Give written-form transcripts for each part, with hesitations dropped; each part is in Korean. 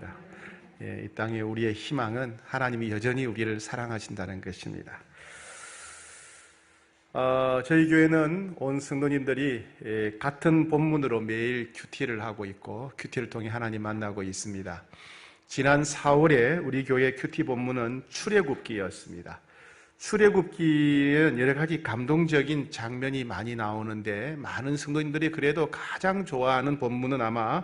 합니다. 이 땅에 우리의 희망은 하나님이 여전히 우리를 사랑하신다는 것입니다. 저희 교회는 온 성도님들이 같은 본문으로 매일 큐티를 하고 있고 큐티를 통해 하나님 만나고 있습니다. 지난 4월에 우리 교회 큐티 본문은 출애굽기였습니다. 출애굽기는 여러 가지 감동적인 장면이 많이 나오는데 많은 성도님들이 그래도 가장 좋아하는 본문은 아마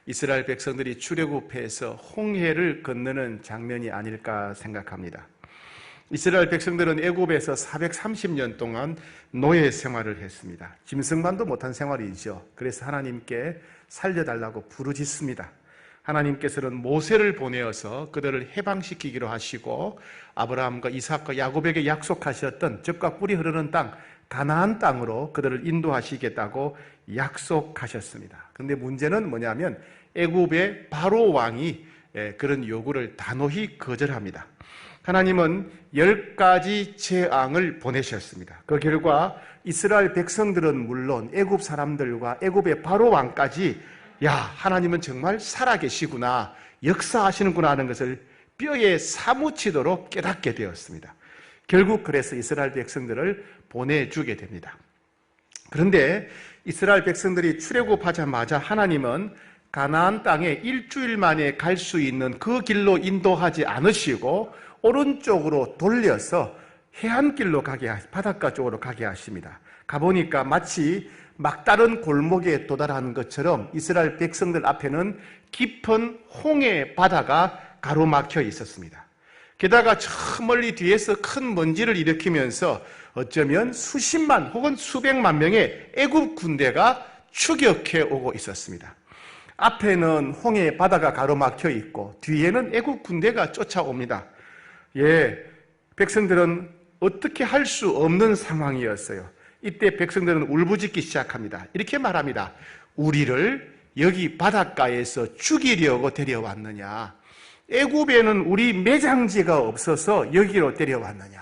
이스라엘 백성들이 출애굽해서 홍해를 건너는 장면이 아닐까 생각합니다. 이스라엘 백성들은 애굽에서 430년 동안 노예 생활을 했습니다. 짐승만도 못한 생활이죠. 그래서 하나님께 살려달라고 부르짖습니다. 하나님께서는 모세를 보내어서 그들을 해방시키기로 하시고 아브라함과 이삭과 야곱에게 약속하셨던 젖과 꿀이 흐르는 땅 가나안 땅으로 그들을 인도하시겠다고 약속하셨습니다. 그런데 문제는 뭐냐면 애굽의 바로 왕이 그런 요구를 단호히 거절합니다. 하나님은 10가지 재앙을 보내셨습니다. 그 결과 이스라엘 백성들은 물론 애굽 사람들과 애굽의 바로 왕까지 야, 하나님은 정말 살아계시구나, 역사하시는구나 하는 것을 뼈에 사무치도록 깨닫게 되었습니다. 결국 그래서 이스라엘 백성들을 보내주게 됩니다. 그런데 이스라엘 백성들이 출애굽하자마자 하나님은 가나안 땅에 일주일 만에 갈 수 있는 그 길로 인도하지 않으시고 오른쪽으로 돌려서 해안길로 바닷가 쪽으로 가게 하십니다. 가보니까 마치 막다른 골목에 도달한 것처럼 이스라엘 백성들 앞에는 깊은 홍해 바다가 가로막혀 있었습니다. 게다가 저 멀리 뒤에서 큰 먼지를 일으키면서 어쩌면 수십만 혹은 수백만 명의 애굽 군대가 추격해 오고 있었습니다. 앞에는 홍해 바다가 가로막혀 있고 뒤에는 애굽 군대가 쫓아옵니다. 백성들은 어떻게 할 수 없는 상황이었어요. 이때 백성들은 울부짖기 시작합니다. 이렇게 말합니다. 우리를 여기 바닷가에서 죽이려고 데려왔느냐? 애굽에는 우리 매장지가 없어서 여기로 데려왔느냐?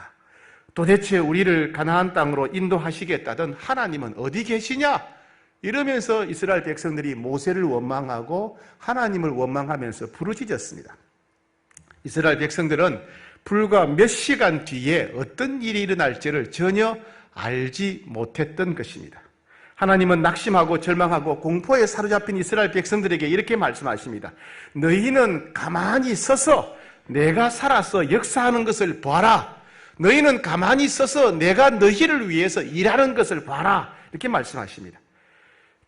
도대체 우리를 가나안 땅으로 인도하시겠다던 하나님은 어디 계시냐? 이러면서 이스라엘 백성들이 모세를 원망하고 하나님을 원망하면서 부르짖었습니다. 이스라엘 백성들은 불과 몇 시간 뒤에 어떤 일이 일어날지를 전혀 알지 못했던 것입니다. 하나님은 낙심하고 절망하고 공포에 사로잡힌 이스라엘 백성들에게 이렇게 말씀하십니다. 너희는 가만히 서서 내가 살아서 역사하는 것을 봐라. 너희는 가만히 서서 내가 너희를 위해서 일하는 것을 봐라. 이렇게 말씀하십니다.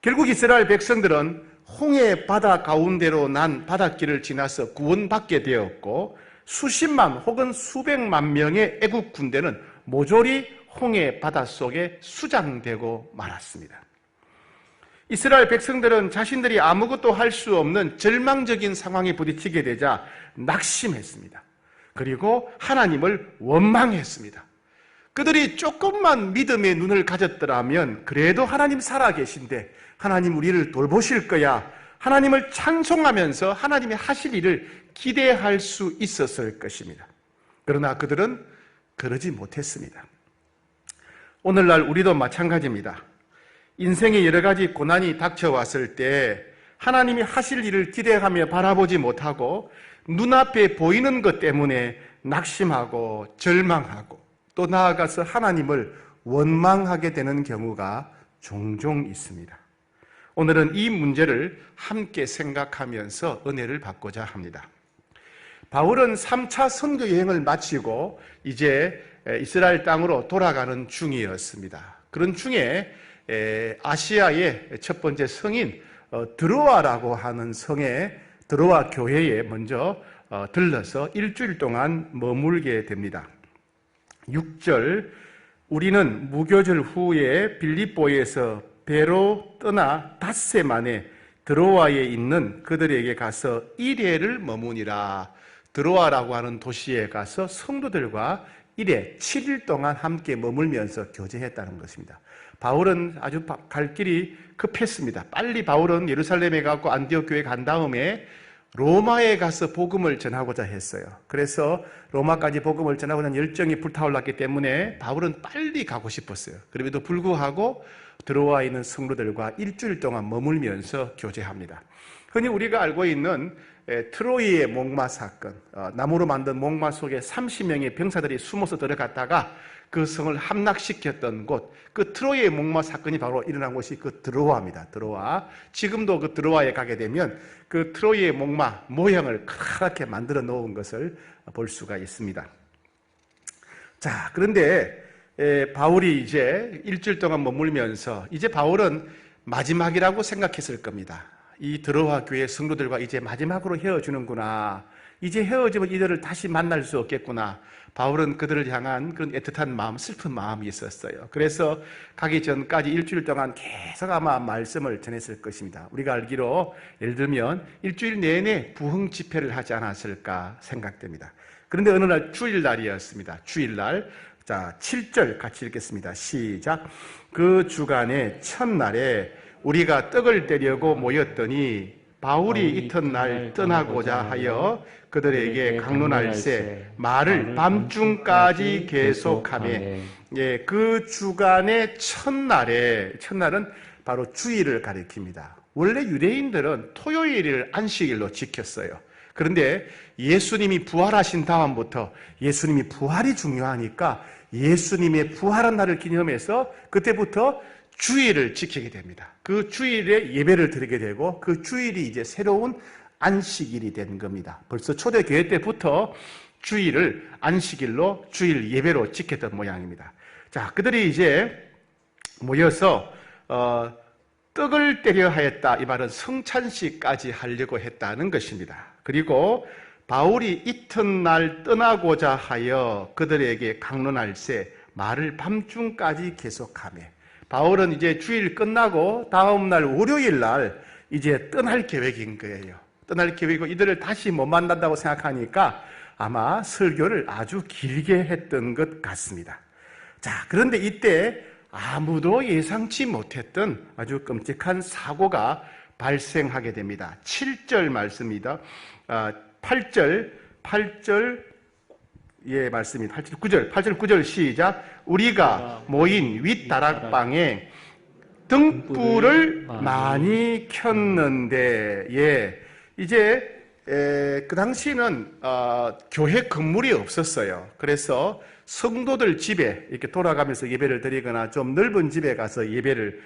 결국 이스라엘 백성들은 홍해 바다 가운데로 난 바닷길을 지나서 구원받게 되었고 수십만 혹은 수백만 명의 애국 군대는 모조리 홍해 바닷속에 수장되고 말았습니다. 이스라엘 백성들은 자신들이 아무것도 할 수 없는 절망적인 상황에 부딪히게 되자 낙심했습니다. 그리고 하나님을 원망했습니다. 그들이 조금만 믿음의 눈을 가졌더라면 그래도 하나님 살아계신데 하나님 우리를 돌보실 거야, 하나님을 찬송하면서 하나님이 하실 일을 기대할 수 있었을 것입니다. 그러나 그들은 그러지 못했습니다. 오늘날 우리도 마찬가지입니다. 인생에 여러 가지 고난이 닥쳐왔을 때 하나님이 하실 일을 기대하며 바라보지 못하고 눈앞에 보이는 것 때문에 낙심하고 절망하고 또 나아가서 하나님을 원망하게 되는 경우가 종종 있습니다. 오늘은 이 문제를 함께 생각하면서 은혜를 받고자 합니다. 바울은 3차 선교 여행을 마치고 이제 이스라엘 땅으로 돌아가는 중이었습니다. 그런 중에 아시아의 첫 번째 성인 드로아라고 하는 성에 드로아 교회에 먼저 들러서 일주일 동안 머물게 됩니다. 6절 우리는 무교절 후에 빌립보에서 배로 떠나 닷새 만에 드로아에 있는 그들에게 가서 1회를 머무니라. 드로아라고 하는 도시에 가서 성도들과 1회 7일 동안 함께 머물면서 교제했다는 것입니다. 바울은 아주 갈 길이 급했습니다. 빨리 바울은 예루살렘에 가고 안디옥 교회에 간 다음에 로마에 가서 복음을 전하고자 했어요. 그래서 로마까지 복음을 전하고자 하는 열정이 불타올랐기 때문에 바울은 빨리 가고 싶었어요. 그럼에도 불구하고 들어와 있는 성도들과 일주일 동안 머물면서 교제합니다. 흔히 우리가 알고 있는 트로이의 목마 사건, 나무로 만든 목마 속에 30명의 병사들이 숨어서 들어갔다가 그 성을 함락시켰던 곳, 그 트로이의 목마 사건이 바로 일어난 곳이 그 드로아입니다. 드로아. 지금도 그 드로아에 가게 되면 그 트로이의 목마 모형을 그렇게 만들어 놓은 것을 볼 수가 있습니다. 자, 그런데 바울이 이제 일주일 동안 머물면서 이제 바울은 마지막이라고 생각했을 겁니다. 이 드로아 교회 성도들과 이제 마지막으로 헤어지는구나. 이제 헤어지면 이들을 다시 만날 수 없겠구나. 바울은 그들을 향한 그런 애틋한 마음, 슬픈 마음이 있었어요. 그래서 가기 전까지 일주일 동안 계속 아마 말씀을 전했을 것입니다. 우리가 알기로 예를 들면 일주일 내내 부흥 집회를 하지 않았을까 생각됩니다. 그런데 어느 날 주일날이었습니다. 주일날. 자, 7절 같이 읽겠습니다. 시작. 그 주간의 첫날에 우리가 떡을 떼려고 모였더니 바울이 이튿날 떠나고자 하여 그들에게 강론할세 말을 밤중까지 계속하며, 그 주간의 첫날은 바로 주일을 가리킵니다. 원래 유대인들은 토요일을 안식일로 지켰어요. 그런데 예수님이 부활하신 다음부터 예수님이 부활이 중요하니까 예수님의 부활한 날을 기념해서 그때부터 주일을 지키게 됩니다. 그 주일에 예배를 드리게 되고 그 주일이 이제 새로운 안식일이 된 겁니다. 벌써 초대교회 때부터 주일을 안식일로 주일 예배로 지켰던 모양입니다. 자, 그들이 이제 모여서 떡을 떼려 하였다. 이 말은 성찬식까지 하려고 했다는 것입니다. 그리고 바울이 이튿날 떠나고자 하여 그들에게 강론할세 말을 밤중까지 계속하며, 바울은 이제 주일 끝나고 다음날 월요일날 이제 떠날 계획인 거예요. 떠날 계획이고 이들을 다시 못 만난다고 생각하니까 아마 설교를 아주 길게 했던 것 같습니다. 자, 그런데 이때 아무도 예상치 못했던 아주 끔찍한 사고가 발생하게 됩니다. 7절 말씀입니다. 8절 예, 말씀입니다. 8절, 9절 시작. 우리가 모인 윗다락방에 등불을 많이 켰는데, 예, 이제 그 당시에는 교회 건물이 없었어요. 그래서 성도들 집에 이렇게 돌아가면서 예배를 드리거나 좀 넓은 집에 가서 예배를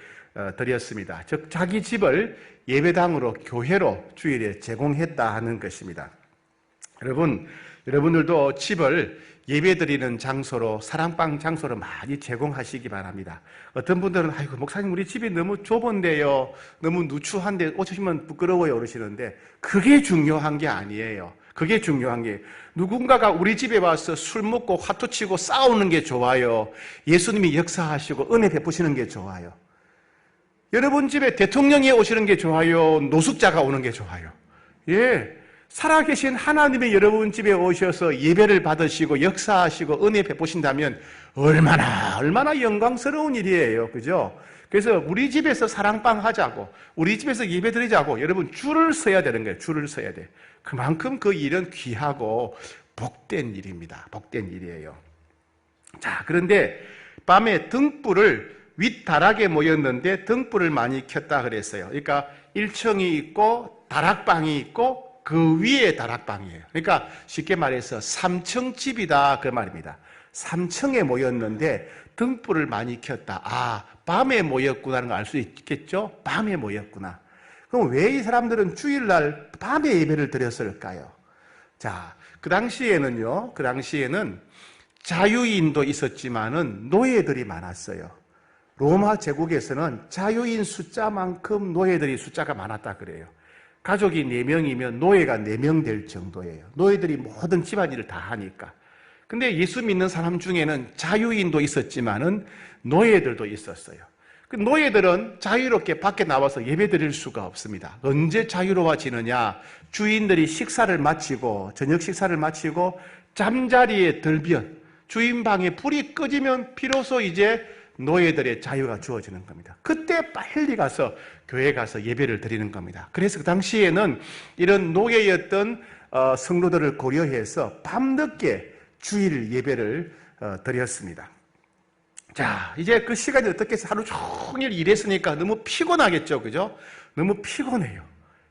드렸습니다. 즉 자기 집을 예배당으로, 교회로 주일에 제공했다 하는 것입니다. 여러분들도 집을 예배드리는 장소로, 사랑방 장소로 많이 제공하시기 바랍니다. 어떤 분들은 아이고 목사님 우리 집이 너무 좁은데요, 너무 누추한데 오시면 부끄러워요 그러시는데, 그게 중요한 게 아니에요. 그게 중요한 게, 누군가가 우리 집에 와서 술 먹고 화투치고 싸우는 게 좋아요, 예수님이 역사하시고 은혜 베푸시는 게 좋아요? 여러분 집에 대통령이 오시는 게 좋아요, 노숙자가 오는 게 좋아요? 예, 살아계신 하나님이 여러분 집에 오셔서 예배를 받으시고 역사하시고 은혜 베푸신다면 얼마나 영광스러운 일이에요. 그죠? 그래서 우리 집에서 사랑방 하자고, 우리 집에서 예배 드리자고 여러분 줄을 서야 되는 거예요. 줄을 서야 돼. 그만큼 그 일은 귀하고 복된 일입니다. 복된 일이에요. 자, 그런데 밤에 등불을 윗다락에 모였는데 등불을 많이 켰다 그랬어요. 그러니까 1층이 있고 다락방이 있고 그 위에 다락방이에요. 그러니까 쉽게 말해서 3층 집이다 그 말입니다. 3층에 모였는데 등불을 많이 켰다. 아, 밤에 모였구나는 걸 알 수 있겠죠? 밤에 모였구나. 그럼 왜 이 사람들은 주일날 밤에 예배를 드렸을까요? 자, 그 당시에는 자유인도 있었지만은 노예들이 많았어요. 로마 제국에서는 자유인 숫자만큼 노예들이 숫자가 많았다 그래요. 가족이 4명이면 노예가 4명 될 정도예요. 노예들이 모든 집안일을 다 하니까. 근데 예수 믿는 사람 중에는 자유인도 있었지만은 노예들도 있었어요. 그 노예들은 자유롭게 밖에 나와서 예배 드릴 수가 없습니다. 언제 자유로워지느냐? 주인들이 식사를 마치고, 저녁 식사를 마치고 잠자리에 들면, 주인 방에 불이 꺼지면 비로소 이제 노예들의 자유가 주어지는 겁니다. 그때 빨리 가서 교회 가서 예배를 드리는 겁니다. 그래서 그 당시에는 이런 노예였던 성도들을 고려해서 밤늦게 주일 예배를 드렸습니다. 자, 이제 그 시간이 어떻게 해서 하루 종일 일했으니까 너무 피곤하겠죠, 그죠? 너무 피곤해요.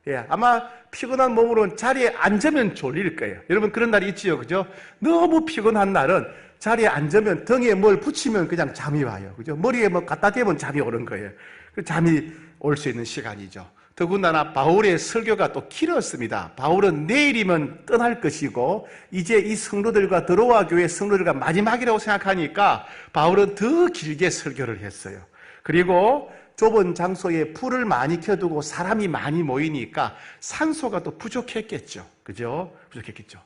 예, 아마 피곤한 몸으로는 자리에 앉으면 졸릴 거예요. 여러분 그런 날이 있지요, 그죠? 너무 피곤한 날은 자리에 앉으면 등에 뭘 붙이면 그냥 잠이 와요, 그죠? 머리에 뭐 갖다 대면 잠이 오는 거예요. 잠이 올 수 있는 시간이죠. 더군다나 바울의 설교가 또 길었습니다. 바울은 내일이면 떠날 것이고 이제 이 성도들과 드로아 교회 성도들과 마지막이라고 생각하니까 바울은 더 길게 설교를 했어요. 그리고 좁은 장소에 불을 많이 켜두고 사람이 많이 모이니까 산소가 또 부족했겠죠. 그죠? 부족했겠죠.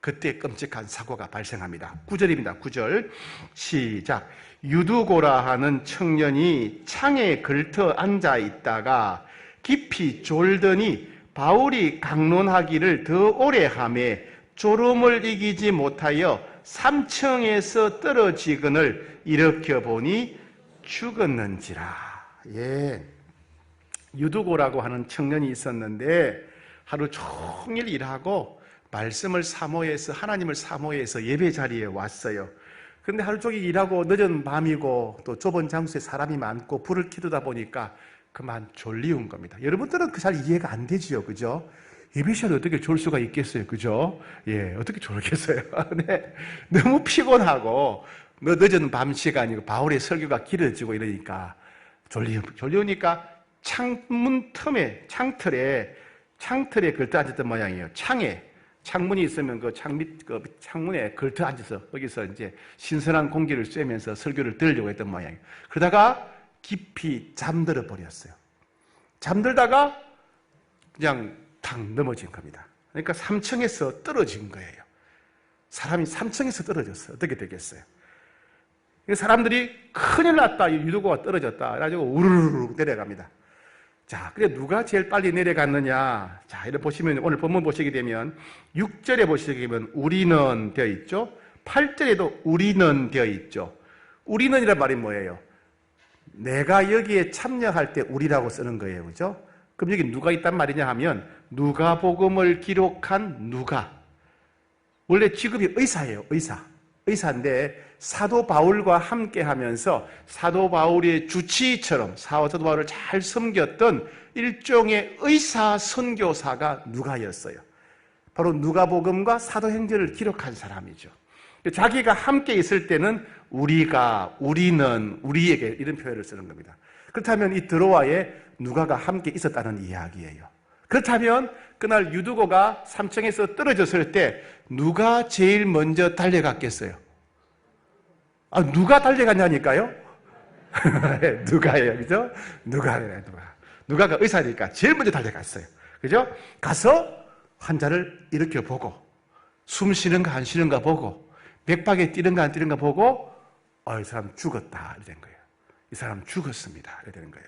그때 끔찍한 사고가 발생합니다. 9절입니다. 9절. 시작. 유두고라 하는 청년이 창에 걸터 앉아 있다가 깊이 졸더니 바울이 강론하기를 더 오래 하매 졸음을 이기지 못하여 3층에서 떨어지거늘 일으켜 보니 죽었는지라. 예, 유두고라고 하는 청년이 있었는데 하루 종일 일하고 말씀을 사모해서 하나님을 사모해서 예배 자리에 왔어요. 그런데 하루 종일 일하고 늦은 밤이고 또 좁은 장소에 사람이 많고 불을 켜두다 보니까 그만 졸리운 겁니다. 여러분들은 그 잘 이해가 안 되지요, 그죠? 예배 시간에 어떻게 졸 수가 있겠어요, 그죠? 예, 어떻게 졸겠어요? 네, 너무 피곤하고 늦은 밤 시간이고 바울의 설교가 길어지고 이러니까 졸리우니까 창문 틈에 창틀에 걸터 앉았던 모양이에요. 창문이 있으면 그 창문에 걸터 앉아서 거기서 이제 신선한 공기를 쐬면서 설교를 들으려고 했던 모양이에요. 그러다가 깊이 잠들어 버렸어요. 잠들다가 그냥 탁 넘어진 겁니다. 그러니까 3층에서 떨어진 거예요. 사람이 3층에서 떨어졌어요. 어떻게 되겠어요? 사람들이 큰일 났다, 유두고가 떨어졌다 그래가지고 우르르 내려갑니다. 자, 근데 누가 제일 빨리 내려갔느냐? 자, 이렇게 보시면 오늘 본문 보시게 되면 6절에 보시게 되면 우리는 되어 있죠. 8절에도 우리는 되어 있죠. 우리는이란 말이 뭐예요? 내가 여기에 참여할 때 우리라고 쓰는 거예요, 그죠? 그럼 여기 누가 있단 말이냐 하면 누가복음을 기록한 누가. 원래 직업이 의사예요, 의사인데 사도 바울과 함께 하면서 사도 바울의 주치의처럼 사도 바울을 잘 섬겼던 일종의 의사 선교사가 누가였어요. 바로 누가복음과 사도행전을 기록한 사람이죠. 자기가 함께 있을 때는 우리가, 우리는, 우리에게 이런 표현을 쓰는 겁니다. 그렇다면 이 드로아에 누가가 함께 있었다는 이야기예요. 그렇다면 그날 유두고가 3층에서 떨어졌을 때 누가 제일 먼저 달려갔겠어요? 누가 달려갔냐니까요? 누가예요, 그죠? 누가가 의사니까 제일 먼저 달려갔어요. 그죠? 가서 환자를 일으켜 보고, 숨 쉬는가 안 쉬는가 보고, 맥박에 뛰는가 안 뛰는가 보고, 이 사람 죽었다. 이렇게 된 거예요. 이 사람 죽었습니다. 이렇게 되는 거예요.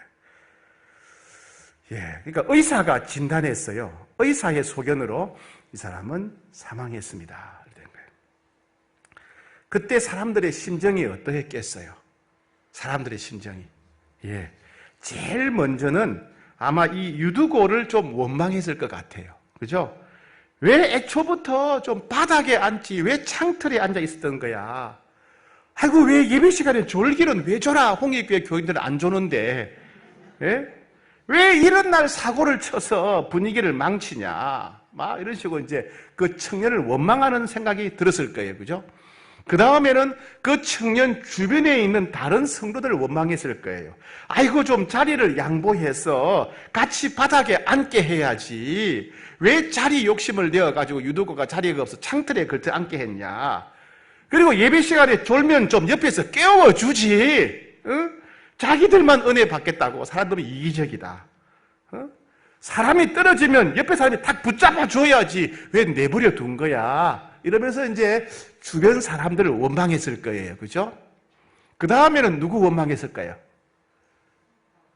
예. 그러니까 의사가 진단했어요. 의사의 소견으로 이 사람은 사망했습니다. 그때 사람들의 심정이 어떠했겠어요? 사람들의 심정이. 예. 제일 먼저는 아마 이 유두고를 좀 원망했을 것 같아요. 그죠? 왜 애초부터 좀 바닥에 앉지, 왜 창틀에 앉아 있었던 거야? 아이고, 왜 예배 시간에 졸기는 왜 줘라? 홍익교회 교인들은 안 조는데. 예? 왜 이런 날 사고를 쳐서 분위기를 망치냐? 막 이런 식으로 이제 그 청년을 원망하는 생각이 들었을 거예요. 그죠? 그 다음에는 그 청년 주변에 있는 다른 성도들을 원망했을 거예요. 아이고, 좀 자리를 양보해서 같이 바닥에 앉게 해야지. 왜 자리 욕심을 내어가지고 유두고가 자리가 없어 창틀에 걸터 앉게 했냐. 그리고 예배 시간에 졸면 좀 옆에서 깨워주지. 자기들만 은혜 받겠다고. 사람들은 이기적이다. 사람이 떨어지면 옆에 사람이 탁 붙잡아 줘야지. 왜 내버려 둔 거야. 이러면서 이제 주변 사람들을 원망했을 거예요. 그죠? 그 다음에는 누구 원망했을까요?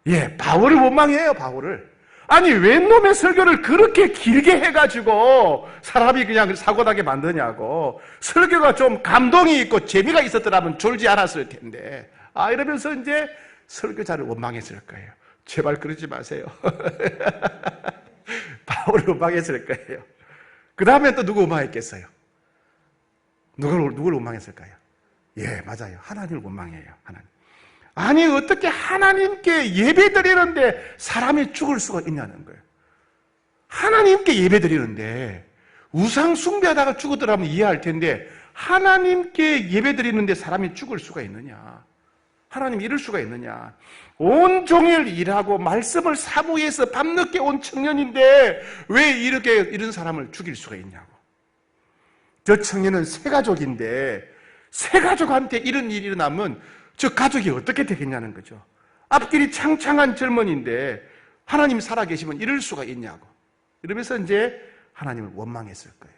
예, 바울을 원망해요, 바울을. 아니, 웬 놈의 설교를 그렇게 길게 해가지고 사람이 그냥 사고나게 만드냐고. 설교가 좀 감동이 있고 재미가 있었더라면 졸지 않았을 텐데. 이러면서 이제 설교자를 원망했을 거예요. 제발 그러지 마세요. 바울을 원망했을 거예요. 그 다음에 또 누구 원망했겠어요? 누굴 원망했을까요? 예, 맞아요. 하나님을 원망해요. 하나님. 아니, 어떻게 하나님께 예배 드리는데 사람이 죽을 수가 있냐는 거예요. 하나님께 예배 드리는데, 우상 숭배하다가 죽었더라면 이해할 텐데 하나님께 예배 드리는데 사람이 죽을 수가 있느냐? 하나님 이럴 수가 있느냐? 온종일 일하고 말씀을 사모해서 밤늦게 온 청년인데 왜 이런 사람을 죽일 수가 있냐고. 저 청년은 새 가족인데 새 가족한테 이런 일이 일어나면 저 가족이 어떻게 되겠냐는 거죠. 앞길이 창창한 젊은이인데 하나님 살아계시면 이럴 수가 있냐고. 이러면서 이제 하나님을 원망했을 거예요.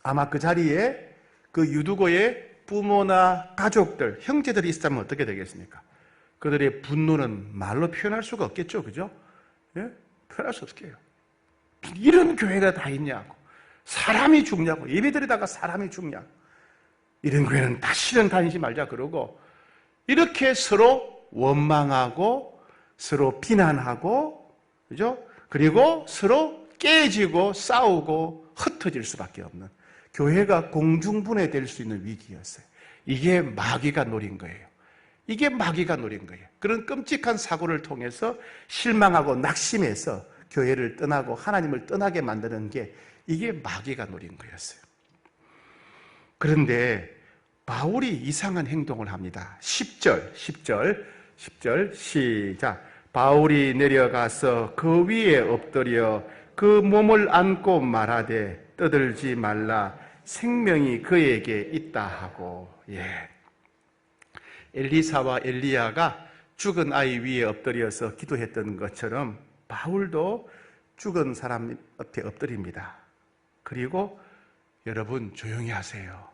아마 그 자리에 그 유두고의 부모나 가족들, 형제들이 있다면 어떻게 되겠습니까? 그들의 분노는 말로 표현할 수가 없겠죠, 그죠? 예? 표현할 수 없게요. 이런 교회가 다 있냐고. 사람이 죽냐고. 예배드리다가 사람이 죽냐고. 이런 교회는 다시는 다니지 말자 그러고, 이렇게 서로 원망하고 서로 비난하고, 그죠? 그리고 서로 깨지고 싸우고 흩어질 수밖에 없는 교회가 공중분해될 수 있는 위기였어요. 이게 마귀가 노린 거예요. 이게 마귀가 노린 거예요. 그런 끔찍한 사고를 통해서 실망하고 낙심해서 교회를 떠나고 하나님을 떠나게 만드는 게 이게 마귀가 노린 거였어요. 그런데 바울이 이상한 행동을 합니다. 10절 시작. 바울이 내려가서 그 위에 엎드려 그 몸을 안고 말하되 떠들지 말라, 생명이 그에게 있다 하고. 엘리사와 엘리야가 죽은 아이 위에 엎드려서 기도했던 것처럼 바울도 죽은 사람 앞에 엎드립니다. 그리고 여러분 조용히 하세요.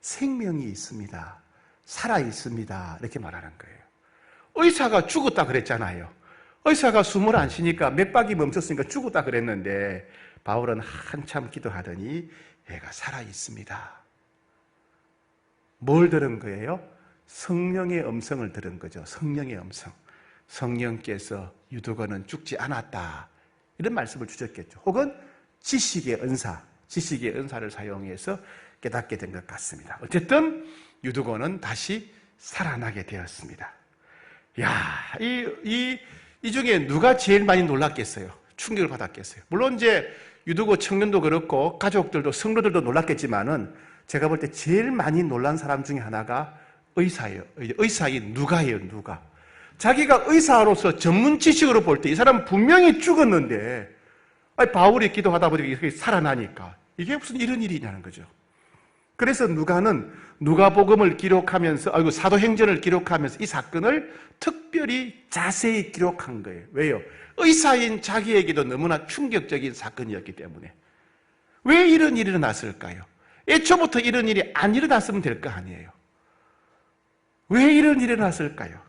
생명이 있습니다. 살아 있습니다. 이렇게 말하는 거예요. 의사가 죽었다 그랬잖아요. 의사가 숨을 안 쉬니까 맥박이 멈췄으니까 죽었다 그랬는데 바울은 한참 기도하더니 얘가 살아 있습니다. 뭘 들은 거예요? 성령의 음성을 들은 거죠. 성령의 음성. 성령께서 유두고는 죽지 않았다, 이런 말씀을 주셨겠죠. 혹은 지식의 은사를 사용해서 깨닫게 된 것 같습니다. 어쨌든 유두고는 다시 살아나게 되었습니다. 이 중에 누가 제일 많이 놀랐겠어요? 충격을 받았겠어요? 물론 이제 유두고 청년도 그렇고 가족들도 성도들도 놀랐겠지만은 제가 볼 때 제일 많이 놀란 사람 중에 하나가 의사예요. 의사인 누가예요, 누가. 자기가 의사로서 전문 지식으로 볼 때 이 사람은 분명히 죽었는데 바울이 기도하다 보니까 이렇게 살아나니까 이게 무슨 이런 일이냐는 거죠. 그래서 누가는 누가복음을 기록하면서, 사도행전을 기록하면서 이 사건을 특별히 자세히 기록한 거예요. 왜요? 의사인 자기에게도 너무나 충격적인 사건이었기 때문에. 왜 이런 일이 일어났을까요? 애초부터 이런 일이 안 일어났으면 될 거 아니에요. 왜 이런 일이 일어났을까요?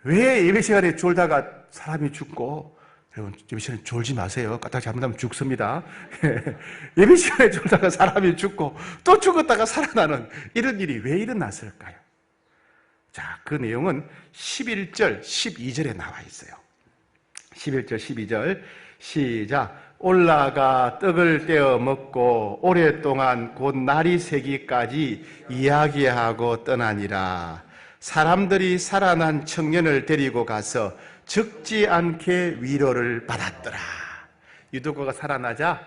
왜 예배 시간에 졸다가 사람이 죽고, 여러분 예배 시간에 졸지 마세요. 까딱 잘못하면 죽습니다. 예배 시간에 졸다가 사람이 죽고 또 죽었다가 살아나는 이런 일이 왜 일어났을까요? 자, 그 내용은 11절, 12절에 나와 있어요. 11절, 12절 시작. 올라가 떡을 떼어 먹고 오랫동안 곧 날이 새기까지 이야기하고 떠나니라. 사람들이 살아난 청년을 데리고 가서 적지 않게 위로를 받았더라. 유두고가 살아나자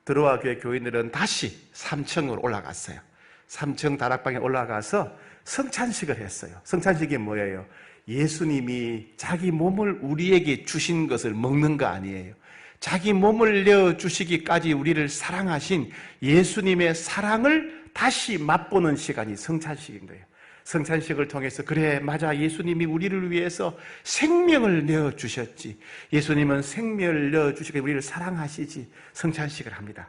드로아 교회 교인들은 다시 3층으로 올라갔어요. 3층 다락방에 올라가서 성찬식을 했어요. 성찬식이 뭐예요? 예수님이 자기 몸을 우리에게 주신 것을 먹는 거 아니에요. 자기 몸을 내어주시기까지 우리를 사랑하신 예수님의 사랑을 다시 맛보는 시간이 성찬식인 거예요. 성찬식을 통해서 그래 맞아, 예수님이 우리를 위해서 생명을 내어주셨지, 예수님은 생명을 내어주시고 우리를 사랑하시지, 성찬식을 합니다.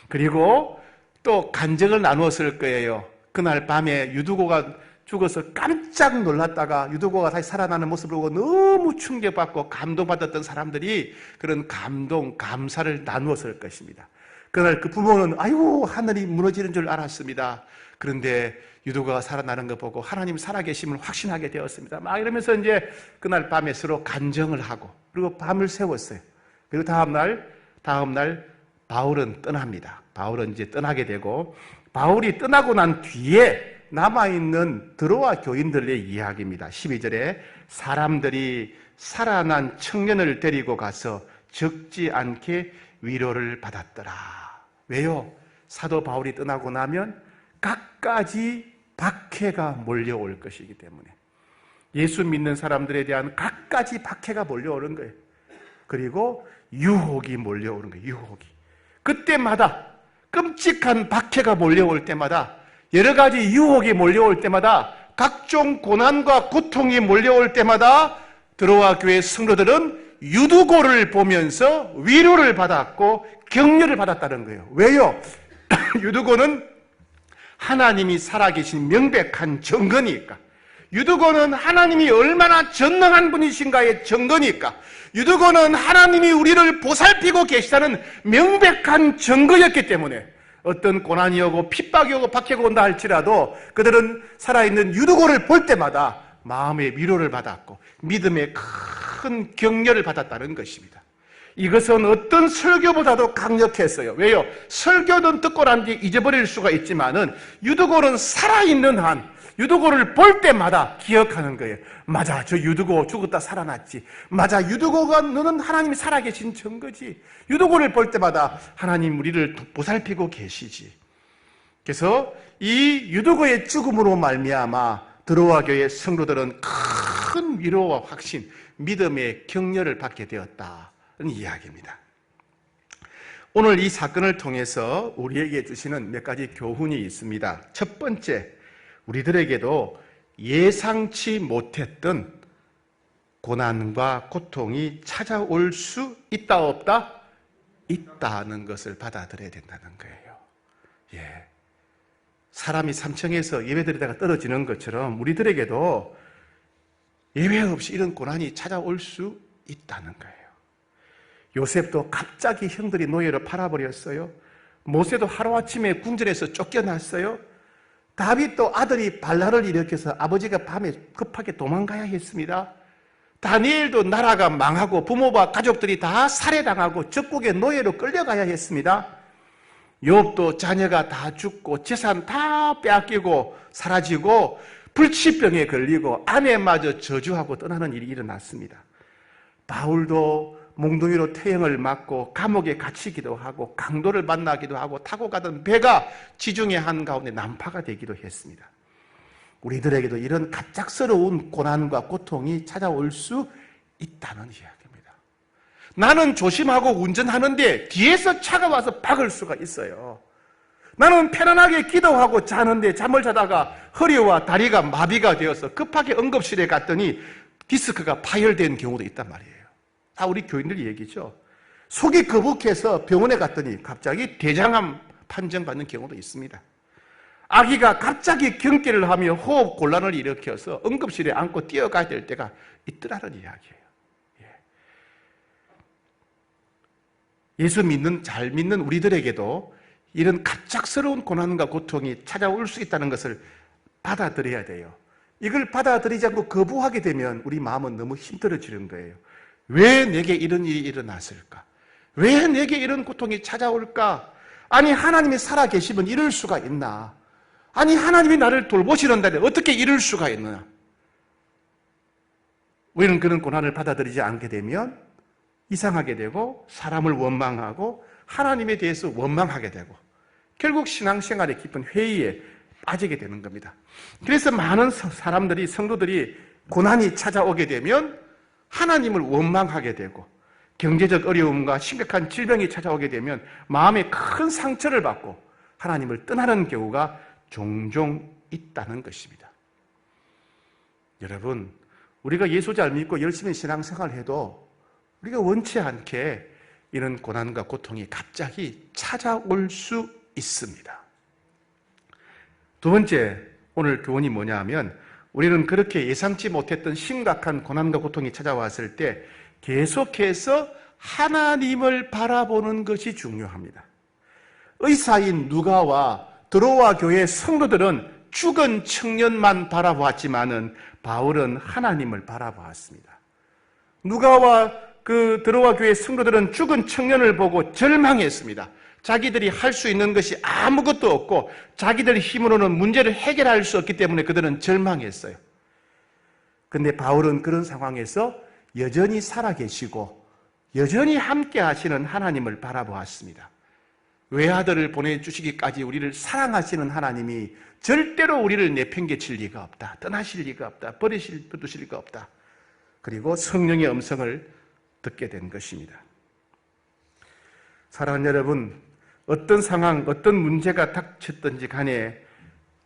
그리고 또 간증을 나누었을 거예요. 그날 밤에 유두고가 죽어서 깜짝 놀랐다가 유두고가 다시 살아나는 모습을 보고 너무 충격받고 감동받았던 사람들이 그런 감동, 감사를 나누었을 것입니다. 그날 그 부모는 아이고 하늘이 무너지는 줄 알았습니다. 그런데 유두고가 살아나는 거 보고 하나님 살아계심을 확신하게 되었습니다. 막 이러면서 이제 그날 밤에 서로 간증을 하고 그리고 밤을 새웠어요. 그리고 다음날 바울은 떠납니다. 바울은 이제 떠나게 되고, 바울이 떠나고 난 뒤에 남아있는 드로아 교인들의 이야기입니다. 12절에 사람들이 살아난 청년을 데리고 가서 적지 않게 위로를 받았더라. 왜요? 사도 바울이 떠나고 나면 갖가지 박해가 몰려올 것이기 때문에, 예수 믿는 사람들에 대한 갖가지 박해가 몰려오는 거예요. 그리고 유혹이 몰려오는 거예요. 유혹이. 그때마다, 끔찍한 박해가 몰려올 때마다, 여러 가지 유혹이 몰려올 때마다, 각종 고난과 고통이 몰려올 때마다 드로아 교회 성도들은 유두고를 보면서 위로를 받았고 격려를 받았다는 거예요. 왜요? 유두고는 하나님이 살아계신 명백한 증거니까. 유두고는 하나님이 얼마나 전능한 분이신가의 증거니까. 유두고는 하나님이 우리를 보살피고 계시다는 명백한 증거였기 때문에 어떤 고난이 오고 핍박이 오고 박해가 온다 할지라도 그들은 살아있는 유두고를 볼 때마다 마음의 위로를 받았고 믿음의 큰 격려를 받았다는 것입니다. 이것은 어떤 설교보다도 강력했어요. 왜요? 설교는 듣고 난 뒤에 잊어버릴 수가 있지만은 유두고는 살아있는 한, 유두고를 볼 때마다 기억하는 거예요. 맞아, 저 유두고 죽었다 살아났지. 맞아, 유두고가 너는 하나님이 살아계신 증거지. 유두고를 볼 때마다 하나님 우리를 보살피고 계시지. 그래서 이 유두고의 죽음으로 말미암아 드로아 교회 성도들은 큰 위로와 확신, 믿음의 격려를 받게 되었다는 이야기입니다. 오늘 이 사건을 통해서 우리에게 주시는 몇 가지 교훈이 있습니다. 첫 번째, 우리들에게도 예상치 못했던 고난과 고통이 찾아올 수 있다 없다? 있다는 것을 받아들여야 된다는 거예요. 예. 사람이 삼층에서 예배드리다가 떨어지는 것처럼 우리들에게도 예외 없이 이런 고난이 찾아올 수 있다는 거예요. 요셉도 갑자기 형들이 노예로 팔아버렸어요. 모세도 하루아침에 궁전에서 쫓겨났어요. 다윗도 아들이 반란을 일으켜서 아버지가 밤에 급하게 도망가야 했습니다. 다니엘도 나라가 망하고 부모와 가족들이 다 살해당하고 적국의 노예로 끌려가야 했습니다. 욥도 자녀가 다 죽고 재산 다 빼앗기고 사라지고 불치병에 걸리고 아내마저 저주하고 떠나는 일이 일어났습니다. 바울도 몽둥이로 태형을 맞고 감옥에 갇히기도 하고 강도를 만나기도 하고 타고 가던 배가 지중해 한가운데 난파가 되기도 했습니다. 우리들에게도 이런 갑작스러운 고난과 고통이 찾아올 수 있다는 이야기입니다. 나는 조심하고 운전하는데 뒤에서 차가 와서 박을 수가 있어요. 나는 편안하게 기도하고 자는데 잠을 자다가 허리와 다리가 마비가 되어서 급하게 응급실에 갔더니 디스크가 파열된 경우도 있단 말이에요. 다 우리 교인들 얘기죠. 속이 거북해서 병원에 갔더니 갑자기 대장암 판정받는 경우도 있습니다. 아기가 갑자기 경기를 하며 호흡 곤란을 일으켜서 응급실에 안고 뛰어가야 될 때가 있더라는 이야기예요. 예수 믿는, 잘 믿는 우리들에게도 이런 갑작스러운 고난과 고통이 찾아올 수 있다는 것을 받아들여야 돼요. 이걸 받아들이지 않고 거부하게 되면 우리 마음은 너무 힘들어지는 거예요. 왜 내게 이런 일이 일어났을까? 왜 내게 이런 고통이 찾아올까? 아니, 하나님이 살아계시면 이럴 수가 있나? 아니, 하나님이 나를 돌보시는데 어떻게 이럴 수가 있느냐? 우리는 그런 고난을 받아들이지 않게 되면 이상하게 되고 사람을 원망하고 하나님에 대해서 원망하게 되고 결국 신앙생활의 깊은 회의에 빠지게 되는 겁니다. 그래서 많은 사람들이, 성도들이 고난이 찾아오게 되면 하나님을 원망하게 되고 경제적 어려움과 심각한 질병이 찾아오게 되면 마음에 큰 상처를 받고 하나님을 떠나는 경우가 종종 있다는 것입니다. 여러분, 우리가 예수 잘 믿고 열심히 신앙생활을 해도 우리가 원치 않게 이런 고난과 고통이 갑자기 찾아올 수 있습니다. 두 번째, 오늘 교훈이 뭐냐 하면 우리는 그렇게 예상치 못했던 심각한 고난과 고통이 찾아왔을 때 계속해서 하나님을 바라보는 것이 중요합니다. 의사인 누가와 드로아 교회 성도들은 죽은 청년만 바라보았지만은 바울은 하나님을 바라보았습니다. 누가와 그 드로아 교회 성도들은 죽은 청년을 보고 절망했습니다. 자기들이 할 수 있는 것이 아무것도 없고 자기들 힘으로는 문제를 해결할 수 없기 때문에 그들은 절망했어요. 그런데 바울은 그런 상황에서 여전히 살아계시고 여전히 함께 하시는 하나님을 바라보았습니다. 외아들을 보내주시기까지 우리를 사랑하시는 하나님이 절대로 우리를 내팽개칠 리가 없다. 떠나실 리가 없다. 버리실 리가 없다. 그리고 성령의 음성을 듣게 된 것입니다. 사랑하는 여러분, 어떤 상황, 어떤 문제가 닥쳤든지 간에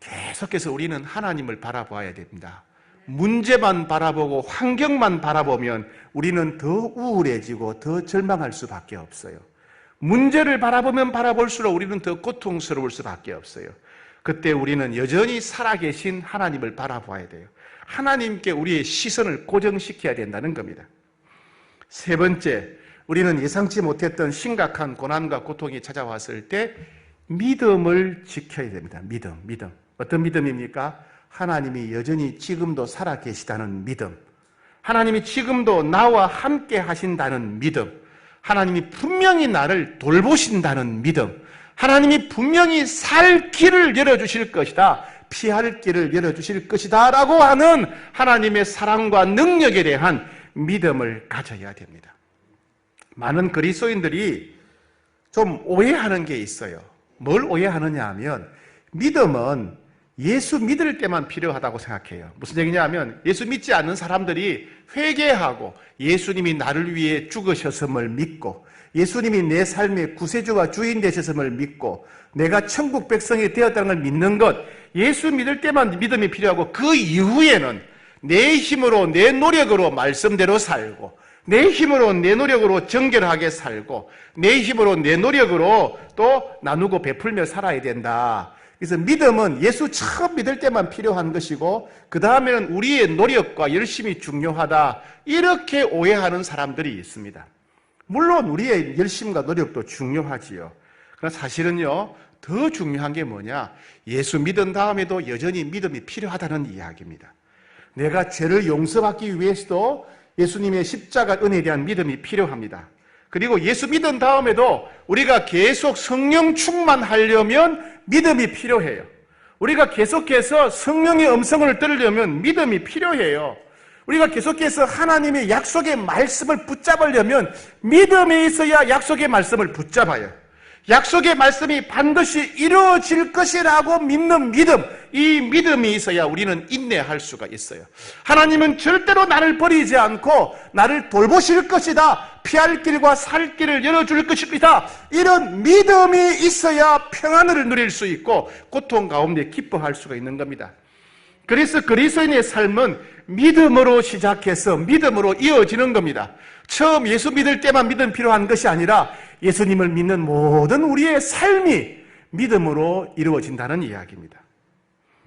계속해서 우리는 하나님을 바라봐야 됩니다. 문제만 바라보고 환경만 바라보면 우리는 더 우울해지고 더 절망할 수밖에 없어요. 문제를 바라보면 바라볼수록 우리는 더 고통스러울 수밖에 없어요. 그때 우리는 여전히 살아계신 하나님을 바라봐야 돼요. 하나님께 우리의 시선을 고정시켜야 된다는 겁니다. 세 번째, 우리는 예상치 못했던 심각한 고난과 고통이 찾아왔을 때 믿음을 지켜야 됩니다. 믿음. 어떤 믿음입니까? 하나님이 여전히 지금도 살아계시다는 믿음. 하나님이 지금도 나와 함께 하신다는 믿음. 하나님이 분명히 나를 돌보신다는 믿음. 하나님이 분명히 살 길을 열어주실 것이다. 피할 길을 열어주실 것이다. 라고 하는 하나님의 사랑과 능력에 대한 믿음을 가져야 됩니다. 많은 그리스도인들이 좀 오해하는 게 있어요. 뭘 오해하느냐 하면 믿음은 예수 믿을 때만 필요하다고 생각해요. 무슨 얘기냐 하면 예수 믿지 않는 사람들이 회개하고 예수님이 나를 위해 죽으셨음을 믿고 예수님이 내 삶의 구세주와 주인 되셨음을 믿고 내가 천국 백성이 되었다는 걸 믿는 것, 예수 믿을 때만 믿음이 필요하고 그 이후에는 내 힘으로 내 노력으로 말씀대로 살고 내 힘으로 내 노력으로 정결하게 살고 내 힘으로 내 노력으로 또 나누고 베풀며 살아야 된다. 그래서 믿음은 예수 처음 믿을 때만 필요한 것이고 그 다음에는 우리의 노력과 열심이 중요하다. 이렇게 오해하는 사람들이 있습니다. 물론 우리의 열심과 노력도 중요하지요. 그러나 사실은요, 더 중요한 게 뭐냐? 예수 믿은 다음에도 여전히 믿음이 필요하다는 이야기입니다. 내가 죄를 용서받기 위해서도 예수님의 십자가 은혜에 대한 믿음이 필요합니다. 그리고 예수 믿은 다음에도 우리가 계속 성령 충만하려면 믿음이 필요해요. 우리가 계속해서 성령의 음성을 들으려면 믿음이 필요해요. 우리가 계속해서 하나님의 약속의 말씀을 붙잡으려면 믿음이 있어야 약속의 말씀을 붙잡아요. 약속의 말씀이 반드시 이루어질 것이라고 믿는 믿음, 이 믿음이 있어야 우리는 인내할 수가 있어요. 하나님은 절대로 나를 버리지 않고 나를 돌보실 것이다. 피할 길과 살 길을 열어줄 것이다. 이런 믿음이 있어야 평안을 누릴 수 있고 고통 가운데 기뻐할 수가 있는 겁니다. 그래서 그리스도인의 삶은 믿음으로 시작해서 믿음으로 이어지는 겁니다. 처음 예수 믿을 때만 믿음 필요한 것이 아니라 예수님을 믿는 모든 우리의 삶이 믿음으로 이루어진다는 이야기입니다.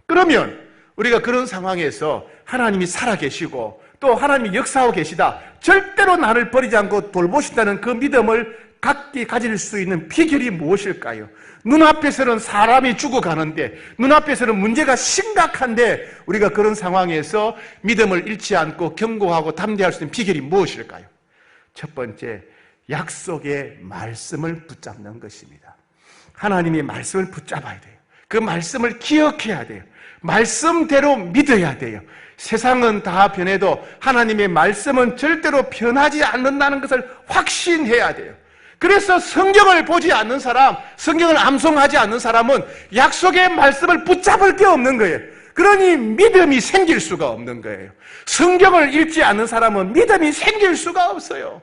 그러면 우리가 그런 상황에서 하나님이 살아계시고 또 하나님이 역사하고 계시다, 절대로 나를 버리지 않고 돌보신다는 그 믿음을 가질 수 있는 비결이 무엇일까요? 눈앞에서는 사람이 죽어가는데, 눈앞에서는 문제가 심각한데 우리가 그런 상황에서 믿음을 잃지 않고 견고하고 담대할 수 있는 비결이 무엇일까요? 첫 번째, 약속의 말씀을 붙잡는 것입니다. 하나님의 말씀을 붙잡아야 돼요. 그 말씀을 기억해야 돼요. 말씀대로 믿어야 돼요. 세상은 다 변해도 하나님의 말씀은 절대로 변하지 않는다는 것을 확신해야 돼요. 그래서 성경을 보지 않는 사람, 성경을 암송하지 않는 사람은 약속의 말씀을 붙잡을 게 없는 거예요. 그러니 믿음이 생길 수가 없는 거예요. 성경을 읽지 않는 사람은 믿음이 생길 수가 없어요.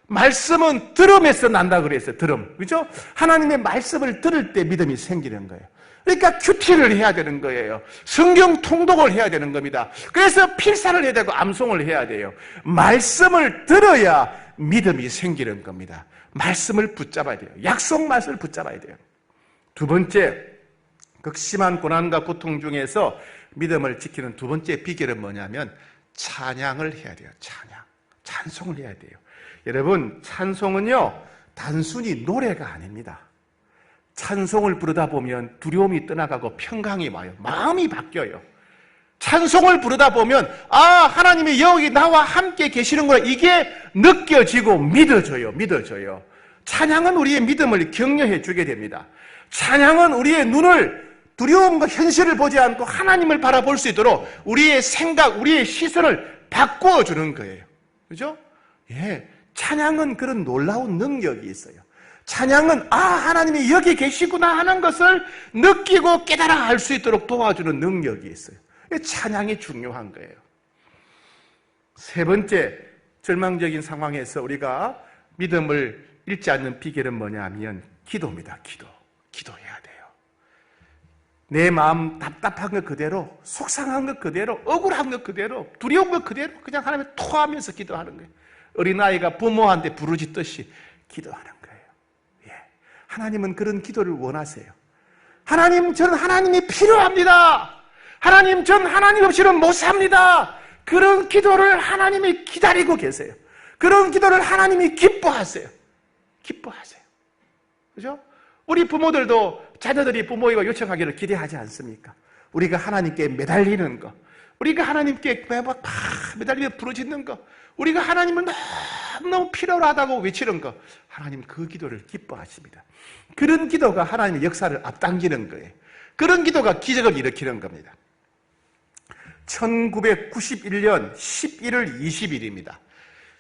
말씀은 들음에서 난다 그랬어요. 들음. 그죠? 하나님의 말씀을 들을 때 믿음이 생기는 거예요. 그러니까 큐티를 해야 되는 거예요. 성경 통독을 해야 되는 겁니다. 그래서 필사를 해야 되고 암송을 해야 돼요. 말씀을 들어야 믿음이 생기는 겁니다. 말씀을 붙잡아야 돼요. 약속 말씀을 붙잡아야 돼요. 두 번째, 극심한 고난과 고통 중에서 믿음을 지키는 두 번째 비결은 뭐냐면 찬양을 해야 돼요. 찬송을 해야 돼요. 여러분, 찬송은요, 단순히 노래가 아닙니다. 찬송을 부르다 보면 두려움이 떠나가고 평강이 와요. 마음이 바뀌어요. 찬송을 부르다 보면 하나님이 여기 나와 함께 계시는구나, 이게 느껴지고 믿어져요. 찬양은 우리의 믿음을 격려해 주게 됩니다. 찬양은 우리의 눈을 두려움과 현실을 보지 않고 하나님을 바라볼 수 있도록 우리의 생각, 우리의 시선을 바꾸어 주는 거예요. 그죠? 예. 찬양은 그런 놀라운 능력이 있어요. 찬양은 하나님이 여기 계시구나 하는 것을 느끼고 깨달아 알 수 있도록 도와주는 능력이 있어요. 찬양이 중요한 거예요. 세 번째, 절망적인 상황에서 우리가 믿음을 잃지 않는 비결은 뭐냐면 기도입니다. 기도해야 돼요. 내 마음 답답한 것 그대로, 속상한 것 그대로, 억울한 것 그대로, 두려운 것 그대로 그냥 하나님을 토하면서 기도하는 거예요. 어린아이가 부모한테 부르짖듯이 기도하는 거예요. 하나님은 그런 기도를 원하세요. 하나님, 저는 하나님이 필요합니다. 하나님, 전 하나님 없이는 못 삽니다. 그런 기도를 하나님이 기다리고 계세요. 그런 기도를 하나님이 기뻐하세요. 기뻐하세요. 그죠? 우리 부모들도 자녀들이 부모에게 요청하기를 기대하지 않습니까? 우리가 하나님께 매달리는 거, 우리가 하나님께 매달리며 부르짖는 거, 우리가 하나님을 너무 필요로 하다고 외치는 거, 하나님 그 기도를 기뻐하십니다. 그런 기도가 하나님의 역사를 앞당기는 거예요. 그런 기도가 기적을 일으키는 겁니다. 1991년 11월 20일입니다.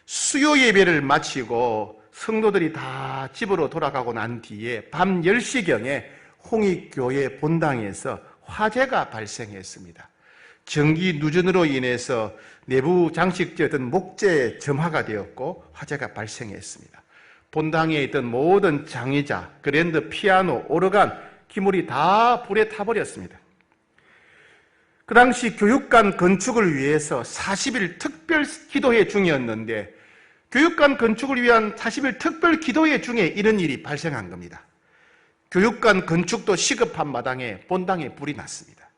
수요 예배를 마치고 성도들이 다 집으로 돌아가고 난 뒤에 밤 10시경에 홍익교회 본당에서 화재가 발생했습니다. 전기 누전으로 인해서 내부 장식되었던 목재에 점화가 되었고 화재가 발생했습니다. 본당에 있던 모든 장의자, 그랜드, 피아노, 오르간, 기물이 다 불에 타버렸습니다. 그 당시 교육관 건축을 위해서 40일 특별 기도회 중이었는데 교육관 건축을 위한 40일 특별 기도회 중에 이런 일이 발생한 겁니다. 교육관 건축도 시급한 마당에 본당에 불이 났습니다.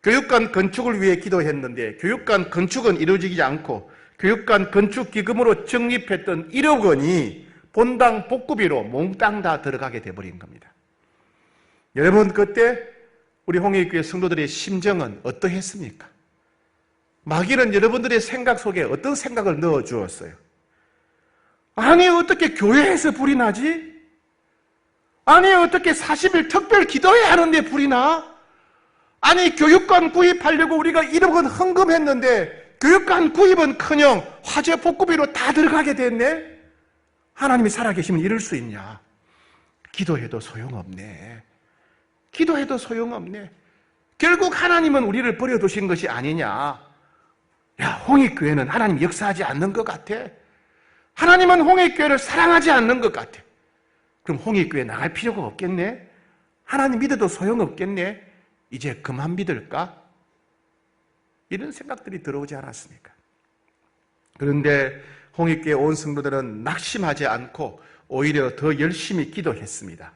교육관 건축을 위해 기도했는데 교육관 건축은 이루어지지 않고 교육관 건축 기금으로 적립했던 1억 원이 본당 복구비로 몽땅 다 들어가게 돼버린 겁니다. 여러분, 그때 우리 홍익교회 성도들의 심정은 어떠했습니까? 마귀는 여러분들의 생각 속에 어떤 생각을 넣어주었어요? 아니, 어떻게 교회에서 불이 나지? 아니, 어떻게 40일 특별 기도회 하는데 불이 나? 아니, 교육관 구입하려고 우리가 1억 원 헌금했는데 교육관 구입은커녕 화재 복구비로 다 들어가게 됐네? 하나님이 살아계시면 이럴 수 있냐? 기도해도 소용없네. 기도해도 소용없네. 결국 하나님은 우리를 버려두신 것이 아니냐? 야, 홍익교회는 하나님 역사하지 않는 것 같아. 하나님은 홍익교회를 사랑하지 않는 것 같아. 그럼 홍익교회 나갈 필요가 없겠네? 하나님 믿어도 소용없겠네? 이제 그만 믿을까? 이런 생각들이 들어오지 않았습니까? 그런데 홍익교회 온 성도들은 낙심하지 않고 오히려 더 열심히 기도했습니다.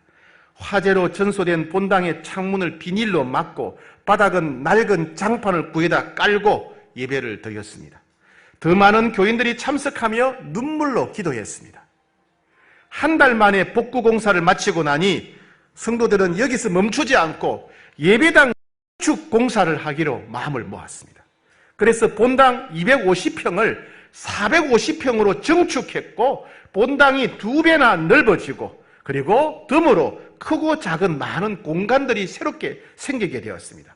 화재로 전소된 본당의 창문을 비닐로 막고 바닥은 낡은 장판을 구에다 깔고 예배를 드렸습니다. 더 많은 교인들이 참석하며 눈물로 기도했습니다. 한 달 만에 복구 공사를 마치고 나니 성도들은 여기서 멈추지 않고 예배당 건축 공사를 하기로 마음을 모았습니다. 그래서 본당 250평을 450평으로 증축했고 본당이 2배나 넓어지고 그리고 덤으로 크고 작은 많은 공간들이 새롭게 생기게 되었습니다.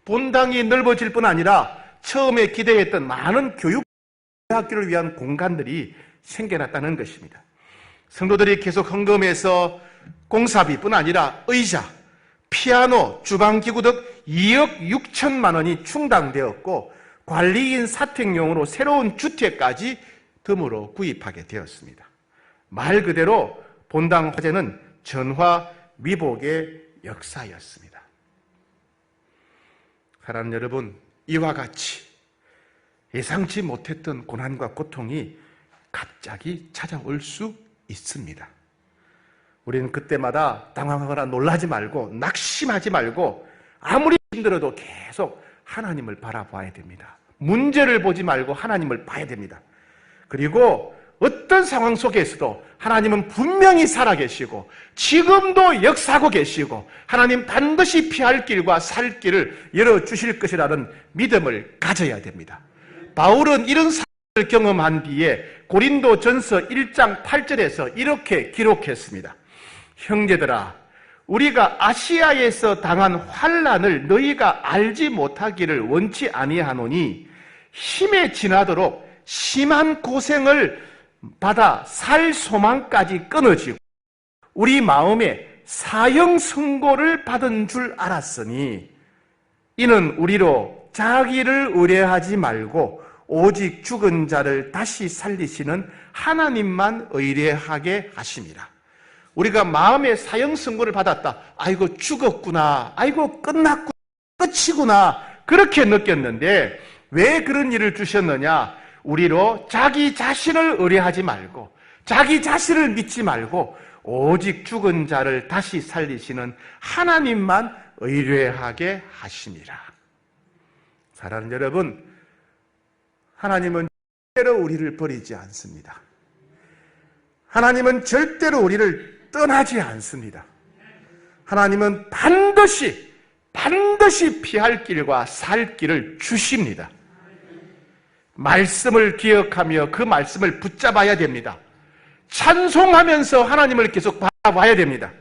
본당이 넓어질 뿐 아니라 처음에 기대했던 많은 교육학교를 위한 공간들이 생겨났다는 것입니다. 성도들이 계속 헌금해서 공사비뿐 아니라 의자, 피아노, 주방기구 등 2억 6천만 원이 충당되었고 관리인 사택용으로 새로운 주택까지 덤으로 구입하게 되었습니다. 말 그대로 본당 화재는 전화위복의 역사였습니다. 사랑하는 여러분, 이와 같이 예상치 못했던 고난과 고통이 갑자기 찾아올 수 있습니다. 우리는 그때마다 당황하거나 놀라지 말고 낙심하지 말고 아무리 힘들어도 계속 하나님을 바라봐야 됩니다. 문제를 보지 말고 하나님을 봐야 됩니다. 그리고 어떤 상황 속에서도 하나님은 분명히 살아계시고 지금도 역사하고 계시고 하나님 반드시 피할 길과 살 길을 열어주실 것이라는 믿음을 가져야 됩니다. 바울은 이런 사실을 경험한 뒤에 고린도전서 1장 8절에서 이렇게 기록했습니다. 형제들아, 우리가 아시아에서 당한 환난을 너희가 알지 못하기를 원치 아니하노니 힘에 지나도록 심한 고생을 받아 살 소망까지 끊어지고 우리 마음에 사형 선고를 받은 줄 알았으니 이는 우리로 자기를 의뢰하지 말고 오직 죽은 자를 다시 살리시는 하나님만 의뢰하게 하심이라. 우리가 마음에 사형 선고를 받았다. 아이고 죽었구나. 아이고 끝났구나. 끝이구나. 그렇게 느꼈는데 왜 그런 일을 주셨느냐? 우리로 자기 자신을 의뢰하지 말고 자기 자신을 믿지 말고 오직 죽은 자를 다시 살리시는 하나님만 의뢰하게 하심이라. 사랑하는 여러분, 하나님은 절대로 우리를 버리지 않습니다. 하나님은 절대로 우리를 떠나지 않습니다. 하나님은 반드시 피할 길과 살 길을 주십니다. 말씀을 기억하며 그 말씀을 붙잡아야 됩니다. 찬송하면서 하나님을 계속 바라봐야 됩니다.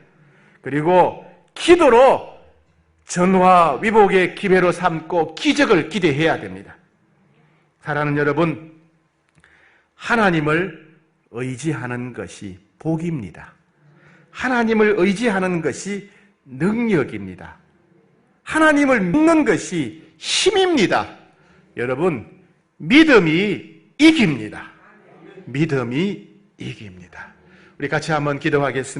그리고 기도로 전화 위복의 기회로 삼고 기적을 기대해야 됩니다. 사랑하는 여러분, 하나님을 의지하는 것이 복입니다. 하나님을 의지하는 것이 능력입니다. 하나님을 믿는 것이 힘입니다. 여러분, 믿음이 이깁니다. 믿음이 이깁니다. 우리 같이 한번 기도하겠습니다.